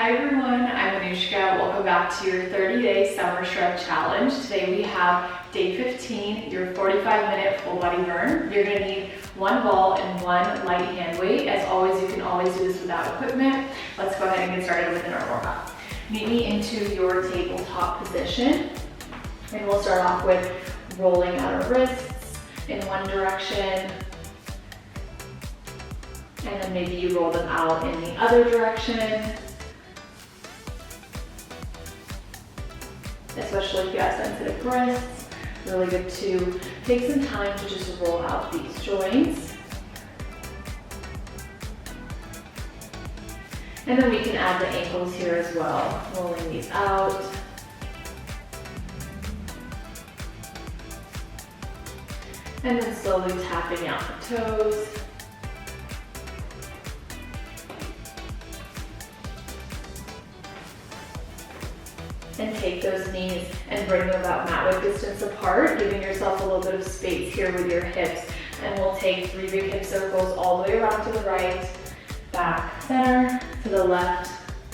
Hi everyone, I'm Anushka. Welcome back to your 30-day summer stretch challenge. Today we have day 15, your 45-minute full body burn. You're gonna need one ball and one light hand weight. As always, you can always do this without equipment. Let's go ahead and get started within our warm up. Meet me into your tabletop position. And we'll start off with rolling out our wrists in one direction. And then maybe you roll them out in the other direction. Especially if you have sensitive wrists, really good to take some time to just roll out these joints. And then we can add the ankles here as well, rolling these out. And then slowly tapping out the toes. And take those knees and bring them about mat width distance apart, giving yourself a little bit of space here with your hips. And we'll take 3 big hip circles all the way around to the right, back, center, to the left,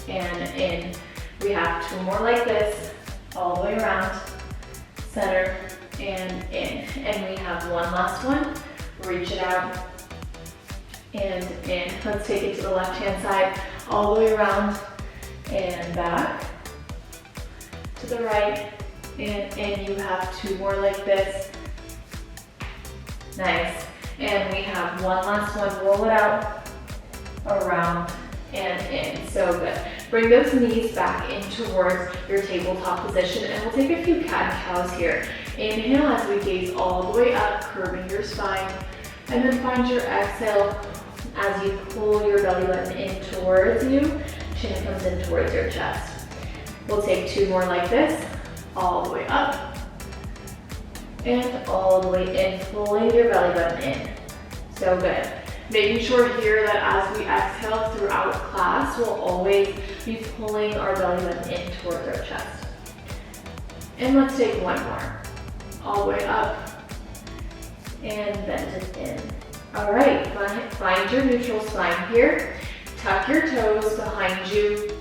and in. We have 2 more like this, all the way around, center, and in. And we have one last one. Reach it out, and in. Let's take it to the left-hand side, all the way around, and back. To the right, and you have 2 more like this. Nice. And we have one last one. Roll it out, around, and in. So good. Bring those knees back in towards your tabletop position, and we'll take a few cat-cows here. Inhale as we gaze all the way up, curving your spine, and then find your exhale as you pull your belly button in towards you. Chin comes in towards your chest. We'll take 2 more like this, all the way up, and all the way in, pulling your belly button in. So good. Making sure here that as we exhale throughout class, we'll always be pulling our belly button in towards our chest. And let's take 1 more, all the way up, and bend it in. All right, find your neutral spine here. Tuck your toes behind you.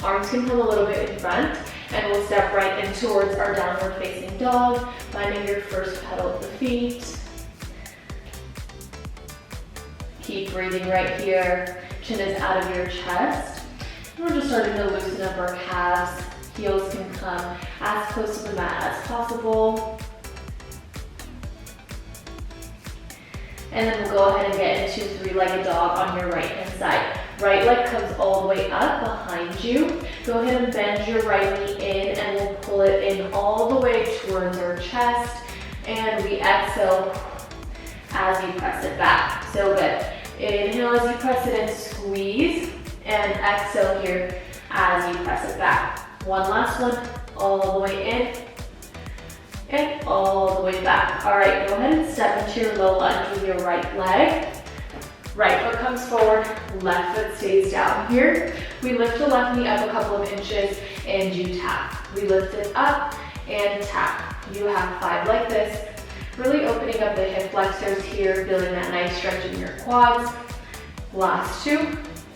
Arms can come a little bit in front, and we'll step right in towards our downward facing dog, finding your first pedal of the feet. Keep breathing right here. Chin is out of your chest. And we're just starting to loosen up our calves. Heels can come as close to the mat as possible. And then we'll go ahead and get into 3-legged dog on your right hand side. Right leg comes all the way up behind you. Go ahead and bend your right knee in, and we'll pull it in all the way towards our chest. And we exhale as you press it back. So good. Inhale as you press it in, squeeze, and exhale here as you press it back. One last one, all the way in, and all the way back. All right, go ahead and step into your low lunge with your right leg. Right foot comes forward, left foot stays down here. We lift the left knee up a couple of inches and you tap. We lift it up and tap. You have 5 like this. Really opening up the hip flexors here, feeling that nice stretch in your quads. Last 2,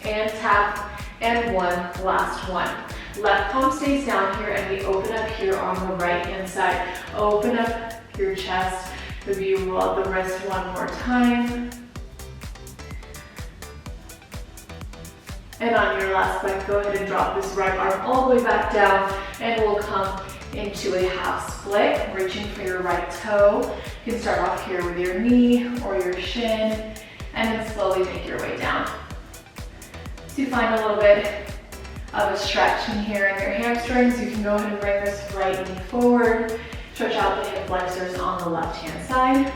and tap, and 1, last 1. Left palm stays down here, and we open up here on the right hand side. Open up your chest. Maybe you roll out the wrist 1 more time. And on your last breath, go ahead and drop this right arm all the way back down, and we'll come into a half split, reaching for your right toe. You can start off here with your knee or your shin, and then slowly make your way down. So you find a little bit of a stretch in here in your hamstrings. You can go ahead and bring this right knee forward, stretch out the hip flexors on the left-hand side,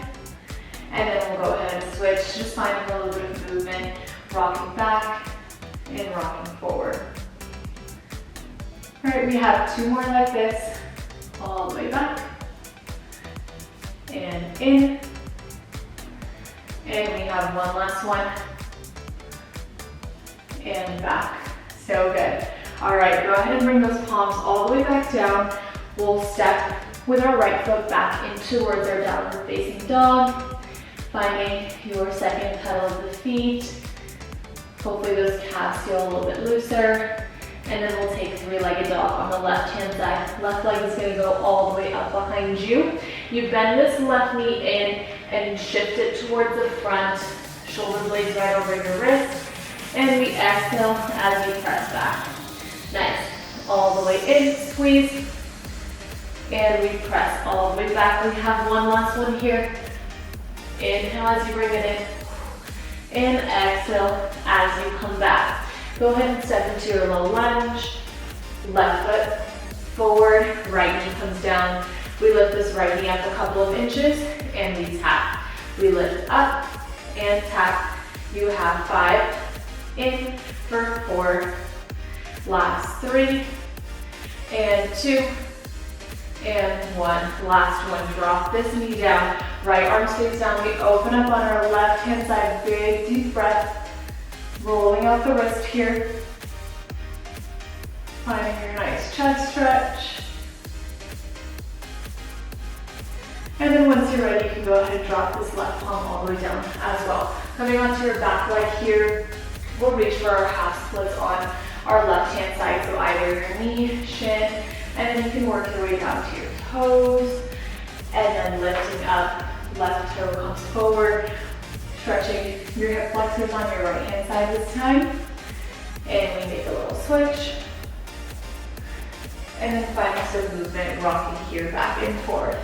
and then we'll go ahead and switch, just finding a little bit of movement, rocking back, and rocking forward. All right, we have 2 more like this, all the way back, and in, and we have 1 last one, and back. So good. All right, go ahead and bring those palms all the way back down. We'll step with our right foot back in towards our downward facing dog, finding your second pedal of the feet. Hopefully those calves feel a little bit looser. And then we'll take three-legged dog on the left-hand side. Left leg is gonna go all the way up behind you. You bend this left knee in and shift it towards the front. Shoulder blades right over your wrist. And we exhale as we press back. Nice. All the way in, squeeze. And we press all the way back. We have one last one here. Inhale as you bring it in. And exhale as you come back. Go ahead and step into your low lunge. Left foot forward, right knee comes down. We lift this right knee up a couple of inches and we tap. We lift up and tap. You have 5 in for 4. Last 3 and 2 and 1. Last one. Drop this knee down. Right arm stays down. We open up on our left hand side. Big deep breath. Rolling out the wrist here. Finding your nice chest stretch. And then once you're ready, you can go ahead and drop this left palm all the way down as well. Coming onto your back leg here, we'll reach for our half splits on our left-hand side. So either your knee, shin, and then you can work your way down to your toes. And then lifting up, left toe comes forward. Stretching your hip flexors on your right hand side this time. And we make a little switch. And then finding some movement, rocking here back and forth.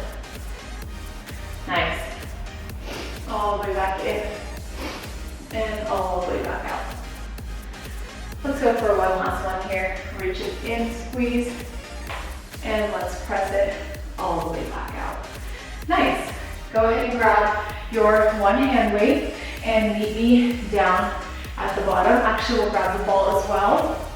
Nice. All the way back in. And all the way back out. Let's go for one last one here. Reach it in, squeeze. And let's press it all the way back out. Nice. Go ahead and grab your one hand weight and meet me down at the bottom. Actually, we'll grab the ball as well.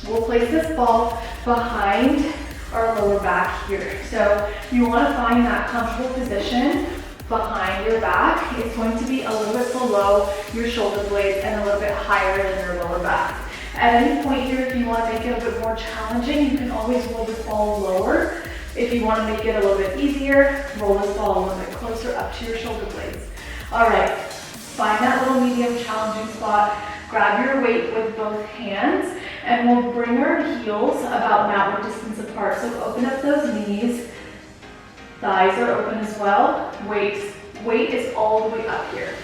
We'll place this ball behind our lower back here. So you want to find that comfortable position behind your back. It's going to be a little bit below your shoulder blades and a little bit higher than your lower back. At any point here, if you want to make it a bit more challenging, you can always roll this ball lower. If you want to make it a little bit easier, roll this ball a little bit closer up to your shoulder blades. All right, find that little medium challenging spot. Grab your weight with both hands, and we'll bring our heels about outward distance apart. So open up those knees. Thighs are open as well. Weight is all the way up here.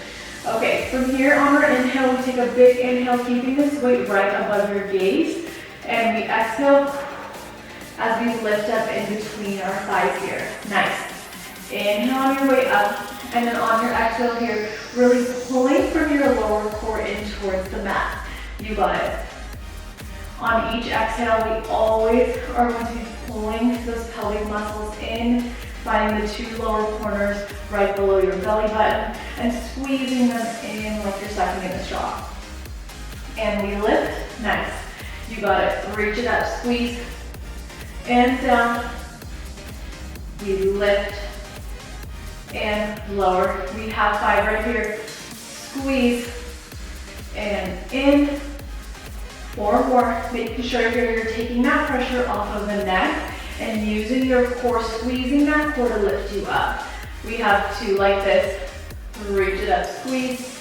Okay, from here on our inhale, we take a big inhale, keeping this weight right above your gaze. And we exhale as we lift up in between our thighs here. Nice. Inhale on your way up, and then on your exhale here, really pulling from your lower core in towards the mat. You got it. On each exhale, we always are going to be pulling those pelvic muscles in, finding the 2 lower corners right below your belly button, and squeezing them in like you're sucking in a straw. And we lift. Nice. You got it. Reach it up, squeeze. And down, we lift and lower. We have 5 right here. Squeeze and in. 4 more, making sure you're taking that pressure off of the neck and using your core, squeezing that core to lift you up. We have 2 like this. Reach it up, squeeze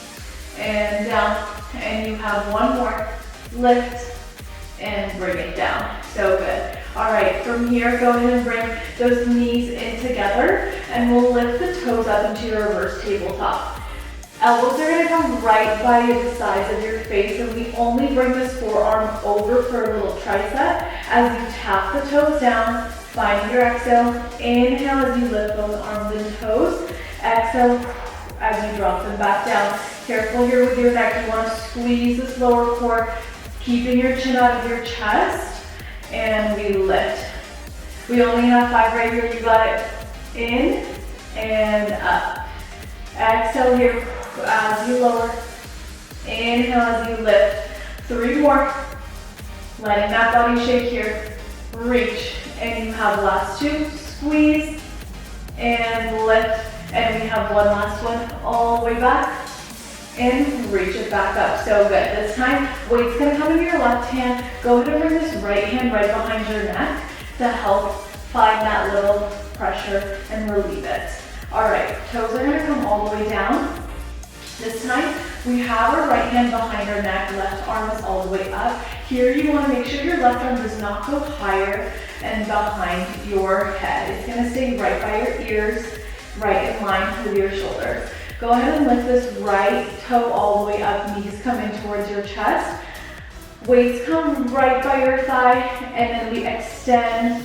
and down. And you have 1 more. Lift and bring it down. So good. All right, from here, go ahead and bring those knees in together, and we'll lift the toes up into your reverse tabletop. Elbows are gonna come right by the sides of your face, and we only bring this forearm over for a little tricep as you tap the toes down, find your exhale. Inhale as you lift both arms and toes. Exhale as you drop them back down. Careful here with your neck. You wanna squeeze this lower core, keeping your chin out of your chest. And we lift. We only have 5 right here. You got it. In and up. Exhale here as you lower. Inhale as you lift. 3 more. Letting that body shake here. Reach. And you have last 2. Squeeze and lift. And we have 1 last one all the way back. And reach it back up. So good. This time, weight's gonna come in your left hand. Go ahead and bring this right hand right behind your neck to help find that little pressure and relieve it. All right, toes are gonna come all the way down. This time, We have our right hand behind our neck, left arm is all the way up. Here you want to make sure your left arm does not go higher and behind your head. It's going to stay right by your ears, right in line with your shoulders. Go ahead and lift this right toe all the way up, knees come in towards your chest. Weights come right by your thigh, and then we extend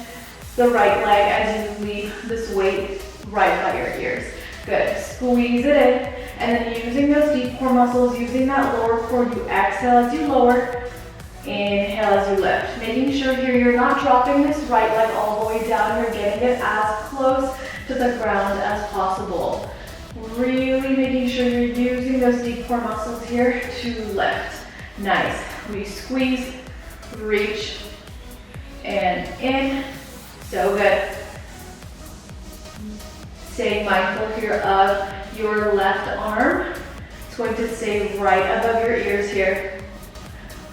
the right leg as you leave this weight right by your ears. Good, squeeze it in, and then using those deep core muscles, using that lower core, you exhale as you lower, inhale as you lift. Making sure here you're not dropping this right leg all the way down, you're getting it as close to the ground as possible. Really making sure you're using those deep core muscles here to lift. Nice. We squeeze, reach, and in. So good. Stay mindful here of your left arm. It's going to stay right above your ears here.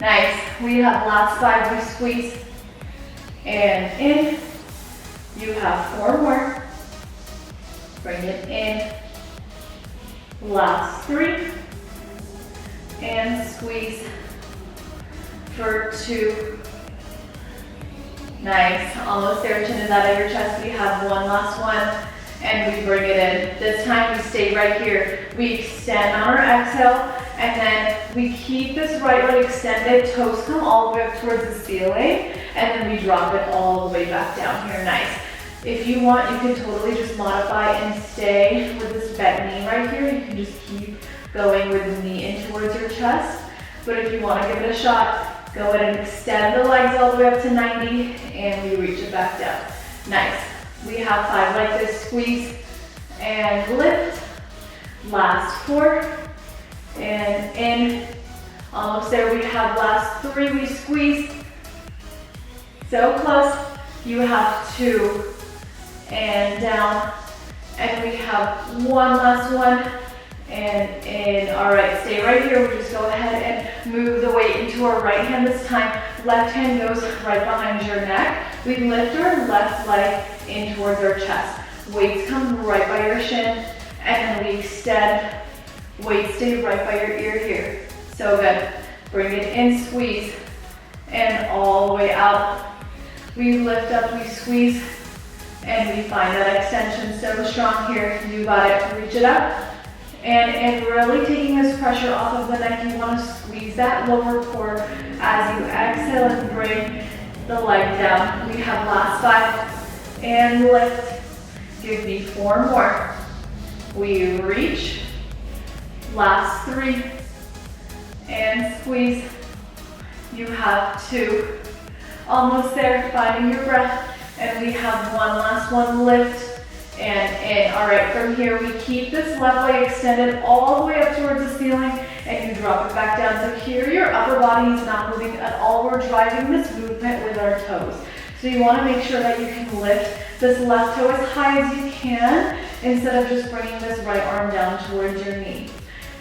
Nice. We have last 5. We squeeze and in. You have 4 more. Bring it in. Last 3. And squeeze for 2. Nice. Almost there. Chin is out of your chest. We have one last one. And we bring it in. This time we stay right here. We extend on our exhale, and then we keep this right leg extended, toes come all the way up towards the ceiling, and then we drop it all the way back down here. Nice. If you want, you can totally just modify and stay with this bent knee right here. You can just keep going with the knee in towards your chest. But if you want to give it a shot, go ahead and extend the legs all the way up to 90, and we reach it back down. Nice. We have 5 like this, squeeze and lift. Last 4 and in. Almost there. We have last 3, we squeeze. So close. You have 2 and down. And we have one last one and in. All right, stay right here. We'll just go ahead and move the weight into our right hand this time. Left hand goes right behind your neck. We lift our left leg in towards our chest. Weights come right by your shin, and then we extend. Weights stay right by your ear here. So good. Bring it in, squeeze, and all the way out. We lift up, we squeeze, and we find that extension so strong here. You got it. Reach it up. And really taking this pressure off of the neck, you want to squeeze that lower core as you exhale and bring the leg down. We have last 5 and lift. Give me 4 more. We reach. Last 3 and squeeze. You have 2. Almost there, finding your breath. And we have one last one, lift and in. All right, from here we keep this left leg extended all the way up towards the ceiling, and you drop it back down. So here your upper body is not moving at all. We're driving this movement with our toes. So you want to make sure that you can lift this left toe as high as you can instead of just bringing this right arm down towards your knee.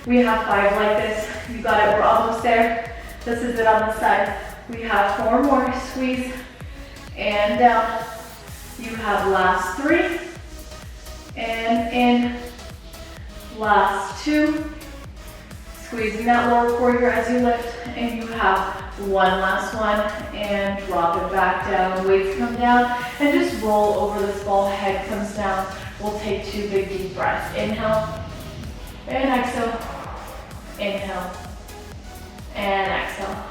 We have 5 like this. You got it. We're almost there. This is it on the side. We have 4 more. Squeeze and down. You have last 3 and in. Last 2. Squeezing that lower core here as you lift, and you have one last one, and drop it back down. Weights come down, and just roll over this ball. Head comes down. We'll take 2 big deep breaths. Inhale and exhale. Inhale and exhale.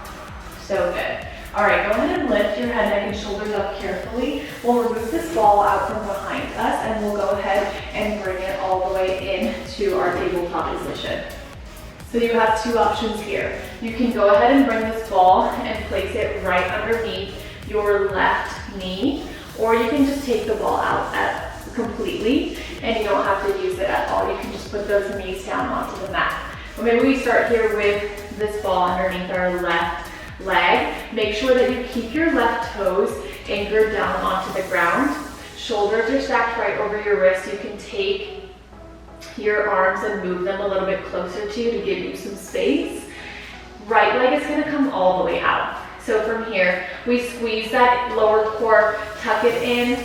So good. All right, go ahead and lift your head, neck, and shoulders up carefully. We'll remove this ball out from behind us, and we'll go ahead and bring it all the way into our tabletop position. So you have 2 options here. You can go ahead and bring this ball and place it right underneath your left knee, or you can just take the ball out completely, and you don't have to use it at all. You can just put those knees down onto the mat. Or maybe we start here with this ball underneath our left leg. Make sure that you keep your left toes anchored down onto the ground. Shoulders are stacked right over your wrists. You can take your arms and move them a little bit closer to you to give you some space. Right leg is going to come all the way out. So from here, we squeeze that lower core, tuck it in,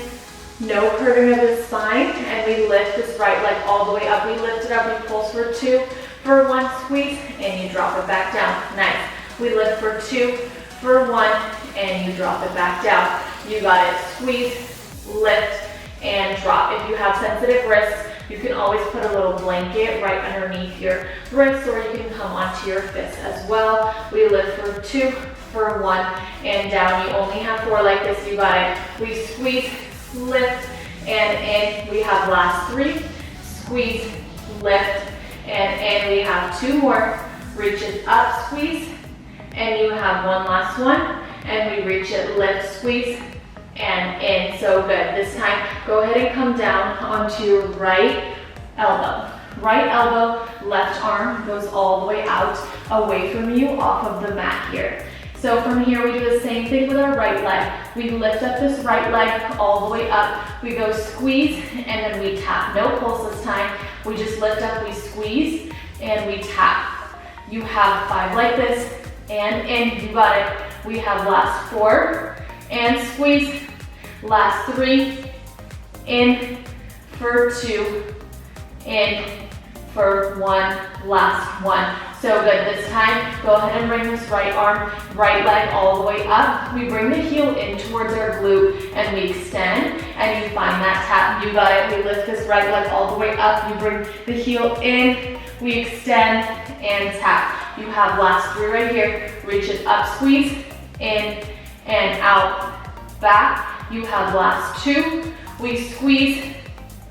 no curving of the spine, and we lift this right leg all the way up. We lift it up, we pulse for 2. for 1, squeeze, and you drop it back down. Nice. We lift for 2, for 1, and you drop it back down. You got it. Squeeze, lift, and drop. If you have sensitive wrists, you can always put a little blanket right underneath your wrists, or you can come onto your fists as well. We lift for 2, for 1, and down. You only have 4 like this. You got it. We squeeze, lift, and in. We have last 3. Squeeze, lift, and in. We have 2 more. Reach it up, squeeze, and you have 1 last one. And we reach it, lift, squeeze, and in. So good. This time, go ahead and come down onto your right elbow. Right elbow, left arm goes all the way out, away from you, off of the mat here. So from here, we do the same thing with our right leg. We lift up this right leg all the way up. We go squeeze, and then we tap. No pulse this time. We just lift up, we squeeze, and we tap. You have 5 like this, and in. You got it. We have last 4, and squeeze. Last 3, in for 2, in for 1, last 1. So good. This time, go ahead and bring this right arm, right leg all the way up. We bring the heel in towards our glute, and we extend, and you find that tap. You got it. We lift this right leg all the way up. You bring the heel in, we extend, and tap. You have last 3 right here. Reach it up, squeeze, in, and out, back. You have last 2. We squeeze,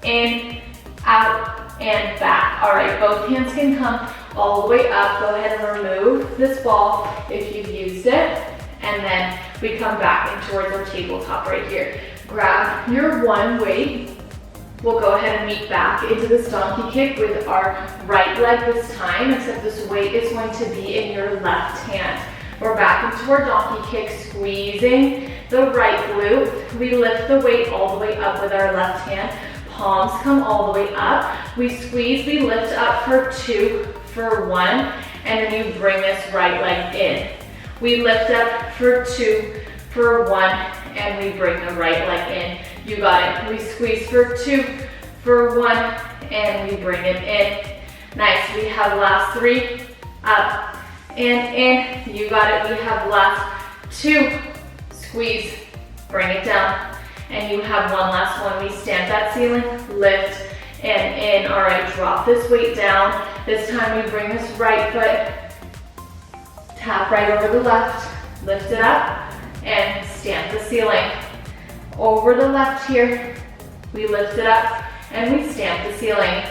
in, out, and back. All right, both hands can come all the way up. Go ahead and remove this ball if you've used it. And then we come back in towards our tabletop right here. Grab your 1 weight. We'll go ahead and meet back into this donkey kick with our right leg this time, except this weight is going to be in your left hand. We're back into our donkey kick, squeezing the right glute. We lift the weight all the way up with our left hand. Palms come all the way up. We squeeze, we lift up for 2, for 1, and then you bring this right leg in. We lift up for 2, for 1, and we bring the right leg in. You got it. We squeeze for 2, for 1, and we bring it in. Nice. We have last 3, up, and in. You got it. We have last 2, squeeze, bring it down, and you have 1 last one. We stamp that ceiling, lift, and in. All right, drop this weight down. This time we bring this right foot, tap right over the left, lift it up, and stamp the ceiling. Over the left here, we lift it up, and we stamp the ceiling.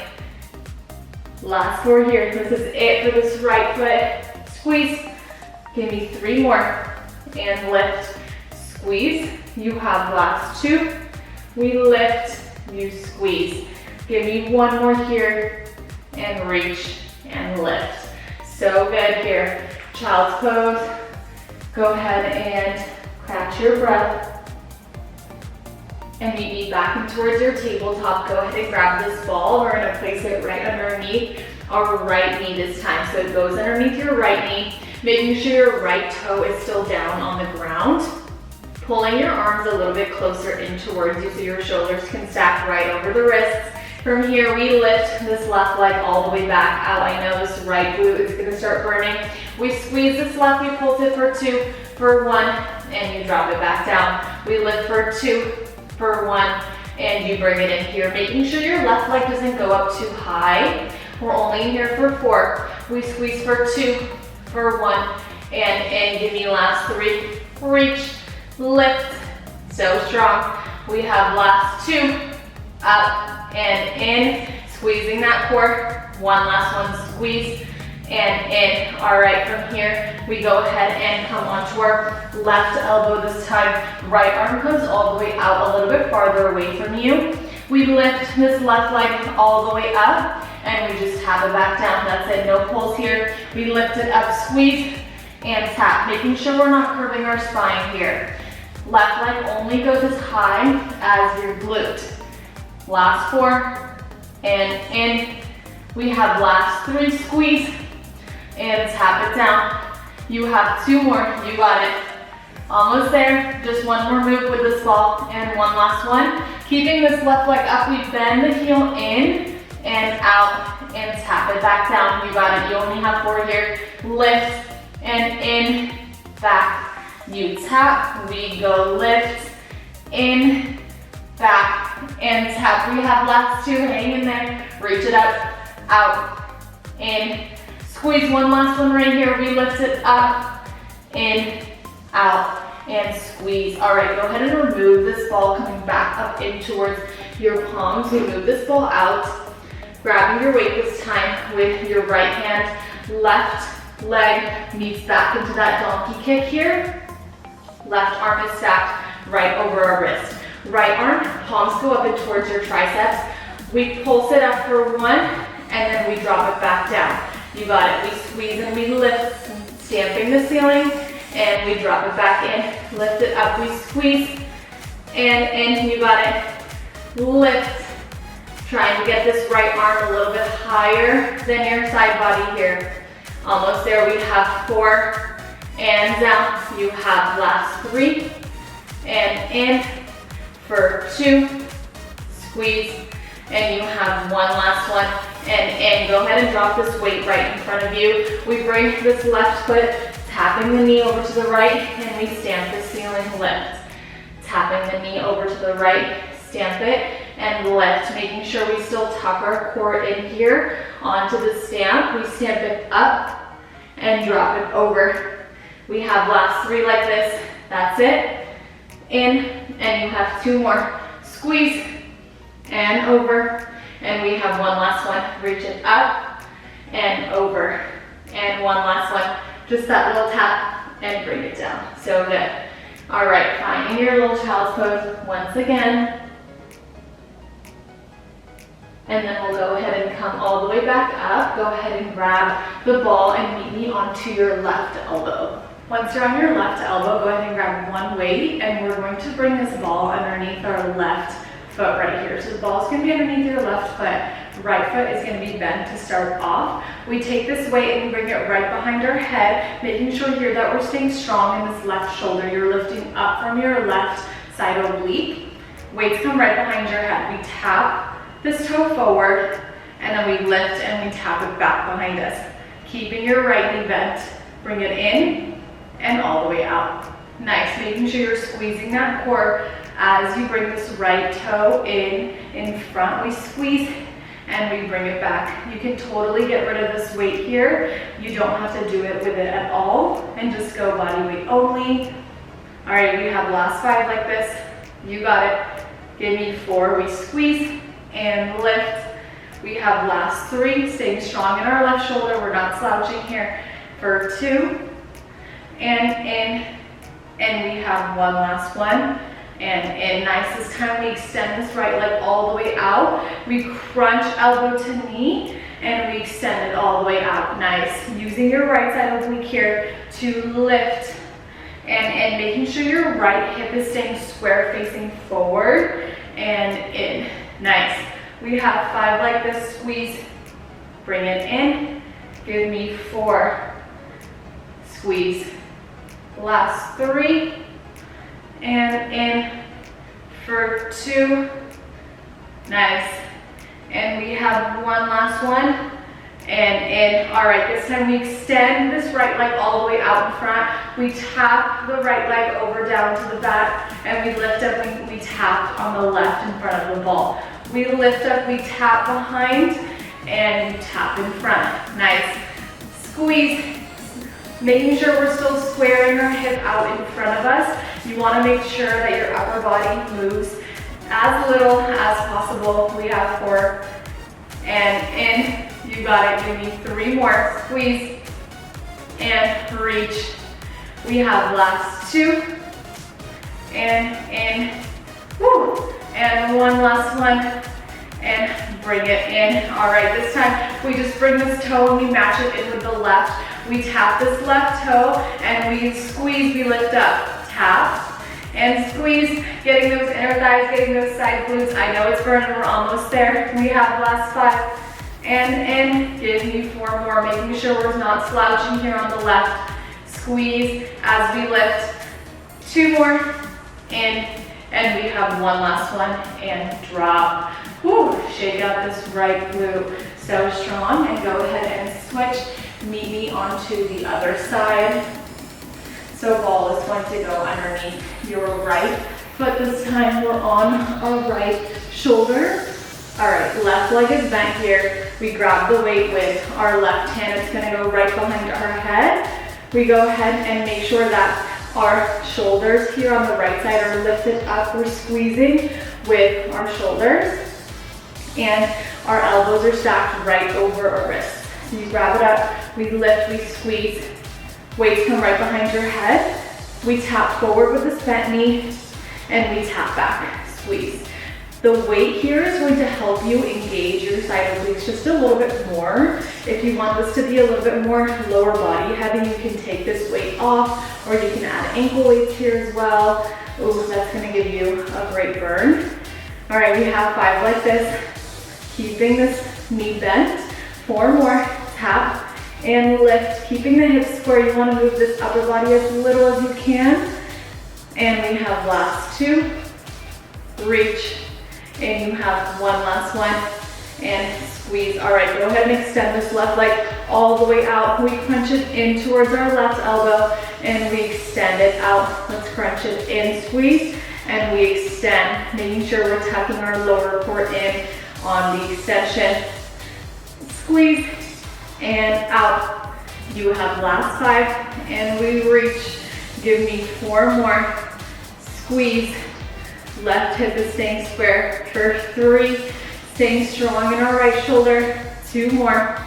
Last 4 here. This is it for this right foot. Squeeze. Give me 3 more. And lift. Squeeze. You have last 2. We lift. You squeeze. Give me 1 more here. And reach and lift. So good here. Child's pose. Go ahead and catch your breath. And meet me back in towards your tabletop. Go ahead and grab this ball. We're gonna place it right underneath our right knee this time. So it goes underneath your right knee, making sure your right toe is still down on the ground. Pulling your arms a little bit closer in towards you so your shoulders can stack right over the wrists. From here, we lift this left leg all the way back out. I know this right glute is gonna start burning. We squeeze this left, we pulse it for 2, for 1, and you drop it back down. We lift for 2, for 1, and you bring it in here, making sure your left leg doesn't go up too high. We're only in here for 4. We squeeze for 2, for 1, and give me last 3. Reach, lift, so strong. We have last 2, up and in, squeezing that core. 1 last one, squeeze and in. All right, from here, we go ahead and come onto our left elbow this time. Right arm comes all the way out a little bit farther away from you. We lift this left leg all the way up, and we just tap it back down. That's it, no pulse here. We lift it up, squeeze, and tap, making sure we're not curving our spine here. Left leg only goes as high as your glute. Last 4, and in. We have last 3, squeeze, and tap it down. You have 2 more, you got it. Almost there, just 1 more move with this ball, and 1 last one. Keeping this left leg up, we bend the heel in and out, and tap it back down. You got it. You only have 4 here. Lift and in, back. You tap, we go lift, in, back, and tap. We have last 2, hang in there. Reach it up, out, in. Squeeze one last one right here. We lift it up, in, out, and squeeze. All right, go ahead and remove this ball coming back up in towards your palms. We move this ball out, grabbing your weight this time with your right hand. Left leg meets back into that donkey kick here. Left arm is stacked right over our wrist. Right arm, palms go up and towards your triceps. We pulse it up for 1, and then we drop it back down. You got it. We squeeze and we lift, stamping the ceiling, and we drop it back in. Lift it up, we squeeze, and in. You got it. Lift. Trying to get this right arm a little bit higher than your side body here. Almost there. We have 4, and down. You have last 3, and in for 2, squeeze, and you have 1 last one, and in. Go ahead and drop this weight right in front of you. We bring this left foot, tapping the knee over to the right, and we stamp the ceiling, lift. Tapping the knee over to the right, stamp it, and lift, making sure we still tuck our core in here onto the stamp. We stamp it up and drop it over. We have last 3 like this. That's it. In, and you have 2 more. Squeeze, and over. And we have 1 last one. Reach it up, and over. And 1 last one. Just that little tap, and bring it down. So good. All right, finding your little child's pose once again. And then we'll go ahead and come all the way back up. Go ahead and grab the ball and meet me onto your left elbow. Once you're on your left elbow, go ahead and grab 1 weight, and we're going to bring this ball underneath our left foot right here. So the ball's gonna be underneath your left foot. Right foot is gonna be bent to start off. We take this weight and we bring it right behind our head, making sure here that we're staying strong in this left shoulder. You're lifting up from your left side oblique. Weights come right behind your head. We tap this toe forward, and then we lift and we tap it back behind us. Keeping your right knee bent, bring it in and all the way out. Nice, making sure you're squeezing that core as you bring this right toe in front. We squeeze and we bring it back. You can totally get rid of this weight here. You don't have to do it with it at all, and just go body weight only. All right, we have last 5 like this. You got it. Give me 4, we squeeze and lift. We have last 3, staying strong in our left shoulder. We're not slouching here. For 2, and in, and we have 1 last one, and in. Nice. This time we extend this right leg all the way out. We crunch elbow to knee, and we extend it all the way out. Nice. Using your right side oblique here to lift, and making sure your right hip is staying square facing forward, and in. Nice. We have 5 like this. Squeeze, bring it in. Give me 4. Squeeze. Last 3, and in for 2. Nice. And we have 1 last one, and in. All right, this time we extend this right leg all the way out in front. We tap the right leg over down to the back, and we lift up and we tap on the left in front of the ball. We lift up, we tap behind, and we tap in front. Nice. Squeeze. Making sure we're still squaring our hip out in front of us. You want to make sure that your upper body moves as little as possible. We have 4, and in. You got it. Give me 3 more. Squeeze and reach. We have last 2, and in. Woo. And 1 last one, and bring it in. All right, this time we just bring this toe and we match it in with the left. We tap this left toe and we squeeze, we lift up. Tap and squeeze, getting those inner thighs, getting those side glutes. I know it's burning, we're almost there. We have last 5, and in. Give me 4 more, making sure we're not slouching here on the left. Squeeze as we lift. 2 more, and we have 1 last one, and drop. Whew, shake out this right glute. So strong, and go ahead and switch. Meet me onto the other side. So ball is going to go underneath your right foot this time. We're on our right shoulder. All right, left leg is bent here. We grab the weight with our left hand. It's gonna go right behind our head. We go ahead and make sure that our shoulders here on the right side are lifted up. We're squeezing with our shoulders, and our elbows are stacked right over our wrists. So you grab it up, we lift, we squeeze. Weights come right behind your head. We tap forward with this bent knee, and we tap back, squeeze. The weight here is going to help you engage your side obliques just a little bit more. If you want this to be a little bit more lower body heavy, you can take this weight off, or you can add ankle weights here as well. Ooh, that's gonna give you a great burn. All right, we have 5 like this, keeping this knee bent. 4 more, tap and lift, keeping the hips square. You wanna move this upper body as little as you can. And we have last 2, reach, and you have 1 last one, and squeeze. All right, go ahead and extend this left leg all the way out. We crunch it in towards our left elbow, and we extend it out. Let's crunch it in, squeeze, and we extend, making sure we're tucking our lower core in on the extension. Squeeze, and out. You have last 5, and we reach. Give me 4 more. Squeeze. Left hip is staying square for 3. Staying strong in our right shoulder. 2 more.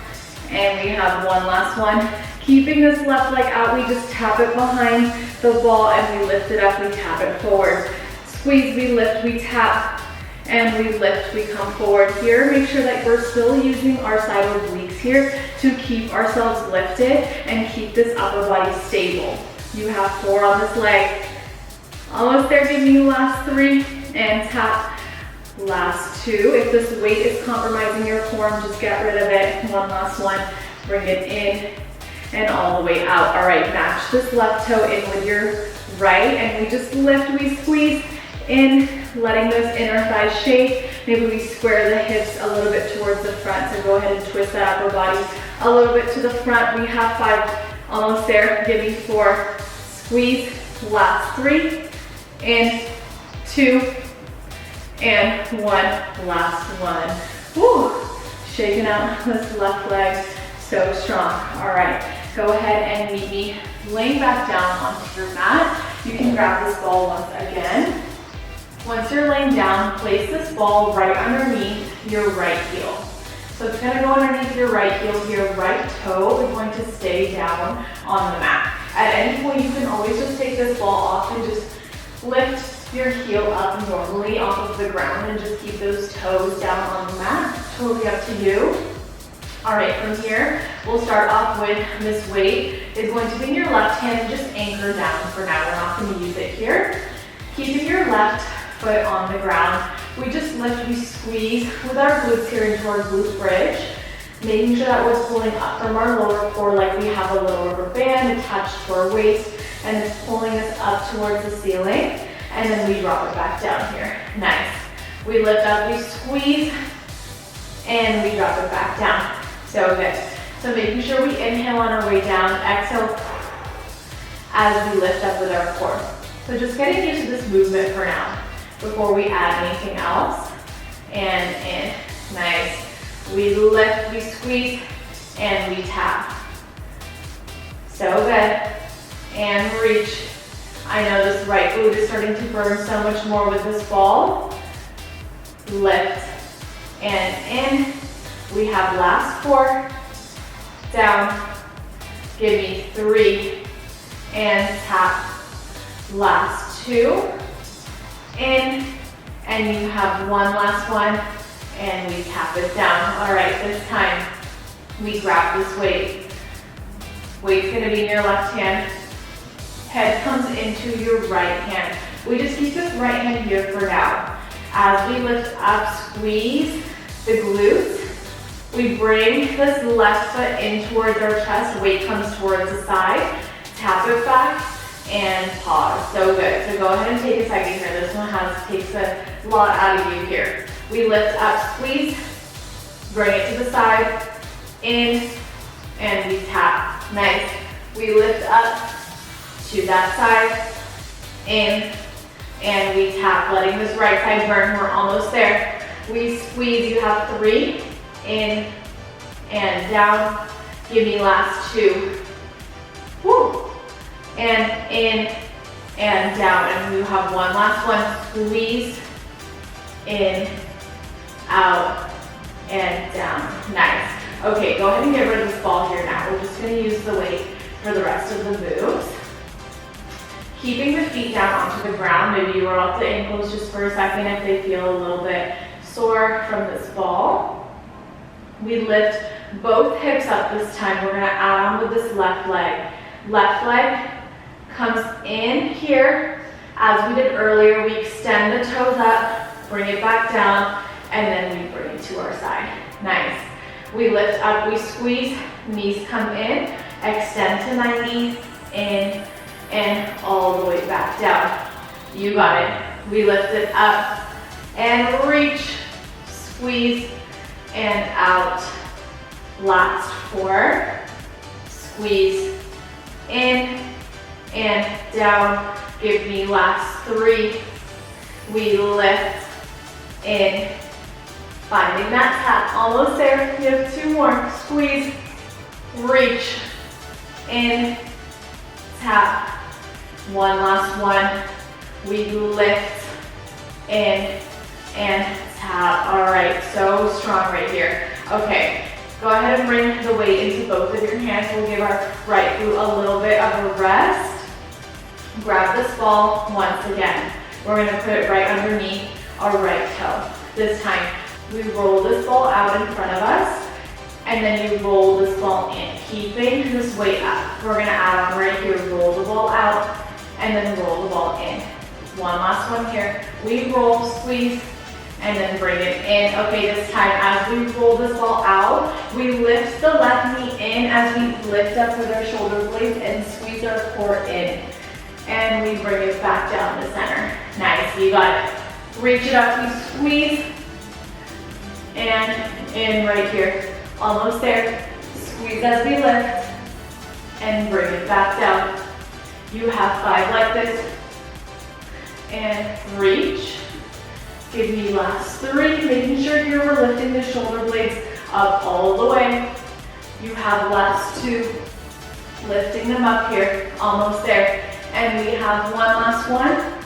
And we have 1 last one. Keeping this left leg out, we just tap it behind the ball and we lift it up, we tap it forward. Squeeze, we lift, we tap, and we lift, we come forward here. Make sure that we're still using our side obliques here to keep ourselves lifted and keep this upper body stable. You have 4 on this leg. Almost there, give me last 3, and tap, last 2. If this weight is compromising your form, just get rid of it. 1 last one, bring it in, and all the way out. All right, match this left toe in with your right, and we just lift, we squeeze in, letting those inner thighs shake. Maybe we square the hips a little bit towards the front, so go ahead and twist that upper body a little bit to the front. We have 5, almost there, give me 4, squeeze, last 3, and 2, and 1, last one. Woo, shaking out this left leg, so strong. All right, go ahead and meet me laying back down onto your mat. You can grab this ball once again. Once you're laying down, place this ball right underneath your right heel. So it's gonna go underneath your right heel here, right toe is going to stay down on the mat. At any point, you can always just take this ball off and just lift your heel up normally off of the ground and just keep those toes down on the mat. Totally up to you. All right, from here, we'll start off with this weight. It's going to be in your left hand and just anchor down for now. We're not gonna use it here. Keeping your left foot on the ground, we just lift, we squeeze with our glutes here into our glute bridge, making sure that we're pulling up from our lower core like we have a little rubber band attached to our waist, and it's pulling us up towards the ceiling, and then we drop it back down here. Nice. We lift up, we squeeze, and we drop it back down. So good. So making sure we inhale on our way down, exhale as we lift up with our core. So just getting used to this movement for now before we add anything else. And in. Nice. We lift, we squeeze, and we tap. So good. And reach. I know this right glute is starting to burn so much more with this ball. Lift. And in. We have last 4. Down. Give me 3. And tap. Last 2. In. And you have 1 last one. And we tap it down. All right, this time we grab this weight. Weight's gonna be in your left hand. Head comes into your right hand. We just keep this right hand here for now. As we lift up, squeeze the glutes. We bring this left foot in towards our chest. Weight comes towards the side. Tap it back and pause. So good. So go ahead and take a second here. This one takes a lot out of you here. We lift up, squeeze, Bring it to the side, in, and we tap. Nice. We lift up to that side, in, and we tap, letting this right side burn. We're almost there. We squeeze, you have 3, in, and down. Give me last 2. Woo. And in, and down. And you have one last one. Squeeze, in, out, and down. Nice. Okay, go ahead and get rid of this ball here now. We're just gonna use the weight for the rest of the moves. Keeping the feet down onto the ground. Maybe you roll up the ankles just for a second if they feel a little bit sore from this ball. We lift both hips up this time. We're gonna add on with this left leg. Left leg comes in here. As we did earlier, we extend the toes up, bring it back down, and then we bring it to our side. Nice. We lift up, we squeeze, knees come in, extend to 90, in, and all the way back down. You got it. We lift it up and reach, squeeze, and out. Last 4, squeeze, in, and down. Give me last 3. We lift, in, finding that tap, almost there. You have 2 more. Squeeze, reach, in, tap. One last one. We lift, in, and tap. All right, so strong right here. Okay, go ahead and bring the weight into both of your hands. We'll give our right glute a little bit of a rest. Grab this ball once again. We're gonna put it right underneath our right toe. This time, we roll this ball out in front of us, and then you roll this ball in, keeping this weight up. We're gonna add on right here, roll the ball out, and then roll the ball in. One last one here. We roll, squeeze, and then bring it in. Okay, this time, as we roll this ball out, we lift the left knee in as we lift up with our shoulder blades and squeeze our core in. And we bring it back down to center. Nice, you got it. Reach it up, we squeeze, and in right here. Almost there. Squeeze as we lift, and bring it back down. You have 5 like this. And reach. Give me last 3, making sure you're lifting the shoulder blades up all the way. You have last 2, lifting them up here, almost there. And we have one last one,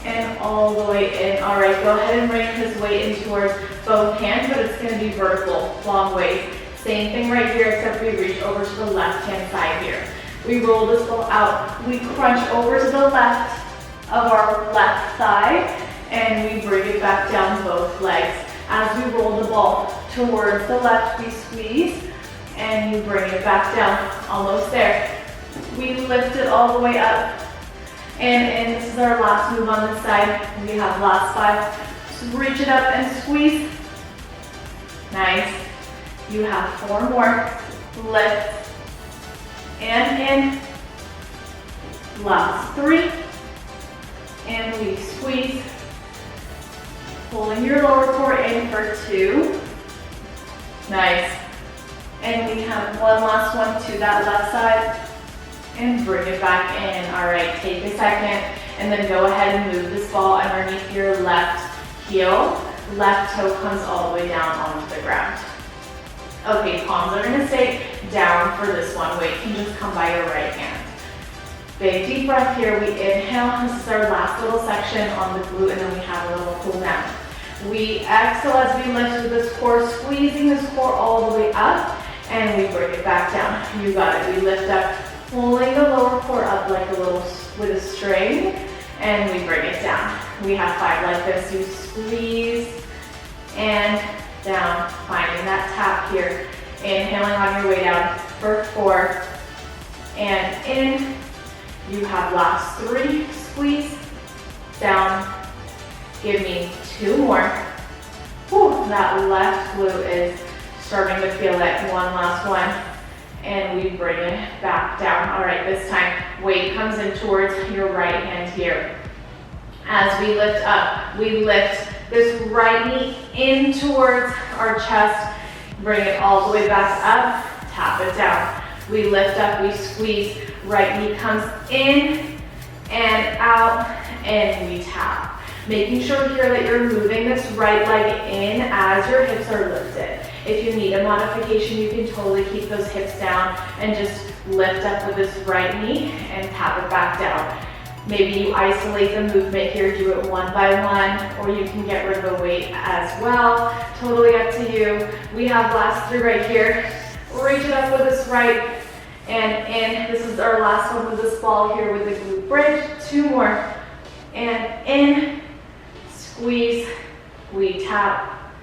and all the way in. All right, go ahead and bring this weight in towards both hands, but it's gonna be vertical, long ways. Same thing right here, except we reach over to the left-hand side here. We roll this ball out, we crunch over to the left of our left thigh, and we bring it back down both legs. As we roll the ball towards the left, we squeeze, and you bring it back down, almost there. We lift it all the way up, and this is our last move on this side. We have last 5. So reach it up and squeeze. Nice. You have 4 more. Lift, and in. Last 3, and we squeeze. Pulling your lower core in for 2. Nice. And we have one last one to that left side. And bring it back in. All right, take a second, and then go ahead and move this ball underneath your left heel. Left toe comes all the way down onto the ground. Okay, palms are gonna stay down for this one. Weight can just come by your right hand. Big deep breath here. We inhale. This is our last little section on the glute, and then we have a little cool down. We exhale as we lift with this core, squeezing this core all the way up, and we bring it back down. You got it. We lift up, pulling the lower core up like a little with a string, and we bring it down. We have 5 like this. You squeeze and down, finding that tap here. Inhaling on your way down for 4, and in. You have last 3, squeeze, down. Give me 2 more. Whew, that left glute is starting to feel it. One last one. And we bring it back down. All right, this time, weight comes in towards your right hand here. As we lift up, we lift this right knee in towards our chest, Bring it all the way back up, tap it down. We lift up, we squeeze, right knee comes in and out, and we tap. Making sure here that you're moving this right leg in as your hips are lifted. If you need a modification, you can totally keep those hips down and just lift up with this right knee and tap it back down. Maybe you isolate the movement here, do it one by one, or you can get rid of the weight as well. Totally up to you. We have last 3 right here. Reach it up with this right and in. This is our last one with this ball here with the glute bridge. 2 more. And in, squeeze, we tap.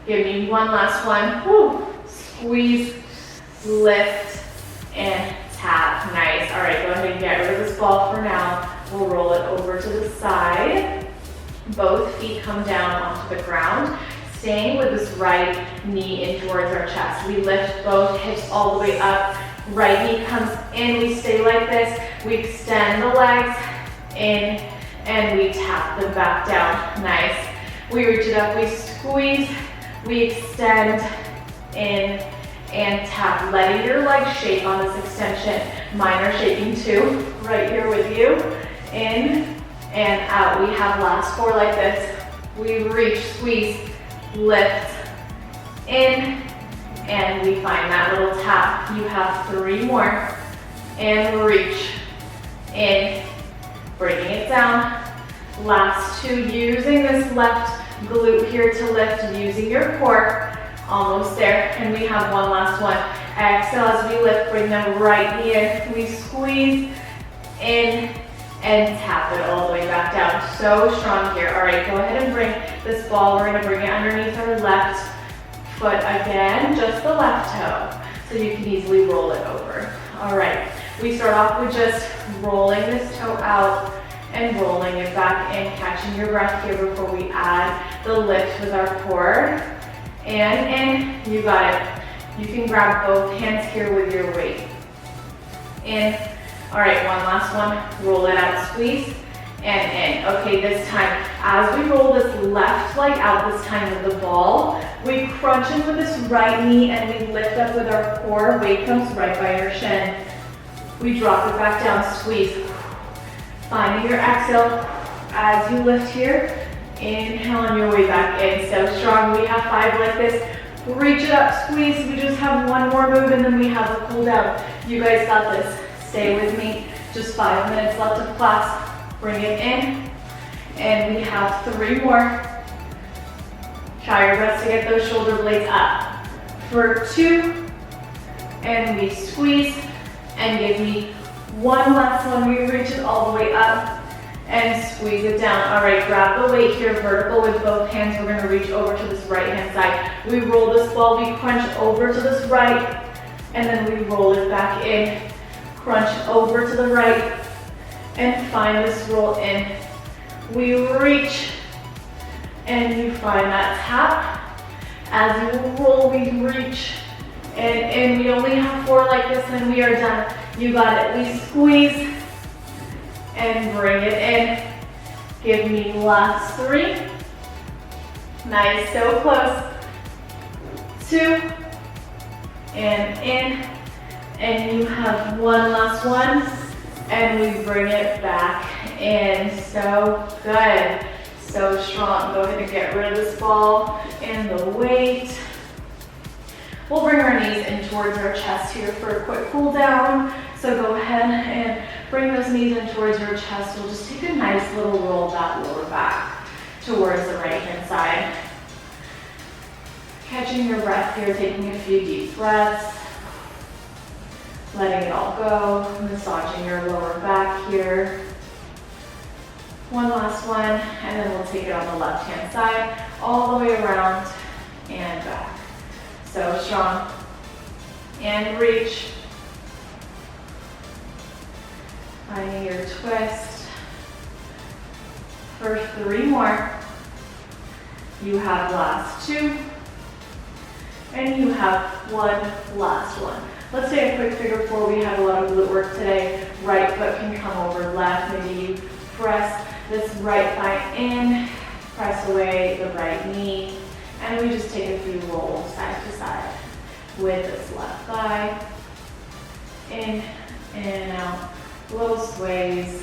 Give me one last one. Woo. Squeeze, lift, and tap. Nice. All right, go ahead and get rid of this ball for now. We'll roll it over to the side. Both feet come down onto the ground. Staying with this right knee in towards our chest. We lift both hips all the way up. Right knee comes in. We stay like this. We extend the legs in and we tap them back down. Nice. We reach it up. We squeeze. We extend in and tap. Letting your legs shake on this extension. Mine are shaking too. Right here with you. In and out. We have last 4 like this. We reach, squeeze, lift, in, and we find that little tap. You have 3 more. And reach, in, bringing it down. Last 2, using this left glute here to lift, using your core. Almost there. And we have one last one. Exhale as we lift, bring them right knee in. We squeeze, in, and tap it all the way back down. So strong here. All right, go ahead and bring this ball. We're gonna bring it underneath our left foot again, just the left toe. So you can easily roll it over. All right, we start off with just rolling this toe out and rolling it back in, catching your breath here before we add the lift with our core. And in, you got it. You can grab both hands here with your weight. In. All right, one last one. Roll it out, squeeze, and in. Okay, this time, as we roll this left leg out this time with the ball, we crunch in with this right knee and we lift up with our core. Weight comes right by your shin. We drop it back down, squeeze. Finding your exhale as you lift here. Inhale on your way back in. So strong. We have 5 like this. Reach it up, squeeze. We just have one more move and then we have a cool down. You guys got this. Stay with me. Just 5 minutes left of class. Bring it in. And we have 3 more. Try your best to get those shoulder blades up. For 2. And we squeeze. And give me one last one. We reach it all the way up. And squeeze it down. All right, grab the weight here, vertical with both hands. We're gonna reach over to this right hand side. We roll this ball, we crunch over to this right, and then we roll it back in. Crunch over to the right, and find this roll in. We reach, and you find that tap. As you roll, we reach, and we only have 4 like this, and we are done. You got it. We squeeze, and bring it in. Give me last 3. Nice, so close. 2, and in, and you have one last one, and we bring it back in. So good, so strong. Go ahead and get rid of this ball and the weight. We'll bring our knees in towards our chest here for a quick cool down. So go ahead and bring those knees in towards your chest. We'll just take a nice little roll of that lower back towards the right hand side. Catching your breath here, taking a few deep breaths. Letting it all go, massaging your lower back here. One last one, and then we'll take it on the left hand side, all the way around and back. So strong. And reach. Finding your twist. For 3 more. You have last 2. And you have one last one. Let's take a quick figure 4. We had a lot of glute work today. Right foot can come over left. Maybe you press this right thigh in, press away the right knee, and we just take a few rolls side to side. with this left thigh. In and out, little sways.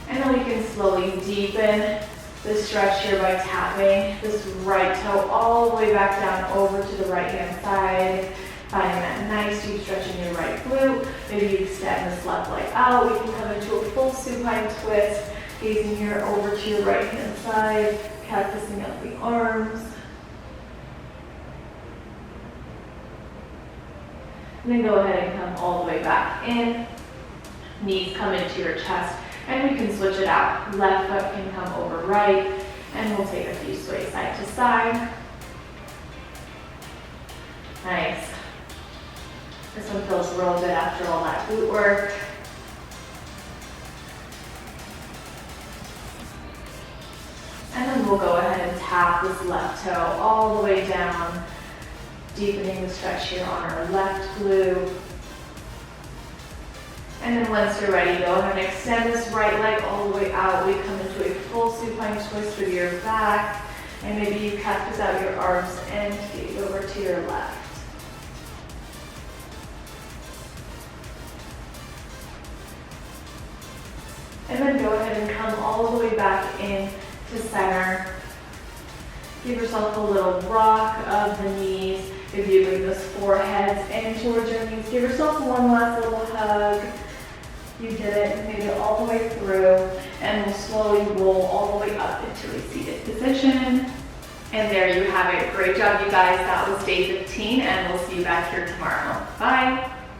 And then we can slowly deepen the stretch here by tapping this right toe all the way back down over to the right hand side. Finding that nice deep stretch in your right glute. Maybe you extend this left leg out. We can come into a full supine twist. Gazing here over to your right hand side. Cactusing up the arms. And then go ahead and come all the way back in. Knees come into your chest. And we can switch it out. Left foot can come over right. And we'll take a few sways side to side. Nice. This one feels real good after all that glute work. And then we'll go ahead and tap this left toe all the way down, deepening the stretch here on our left glute. And then once you're ready, go ahead and extend this right leg all the way out. We come into a full supine twist with your back. And maybe you cactus out your arms and gaze over to your left. And then go ahead and come all the way back in to center. Give yourself a little rock of the knees. If you bring those foreheads in towards your knees, give yourself one last little hug. You did it, made it all the way through, and we'll slowly roll all the way up into a seated position. And there you have it. Great job, you guys. That was day 15, and we'll see you back here tomorrow. Bye.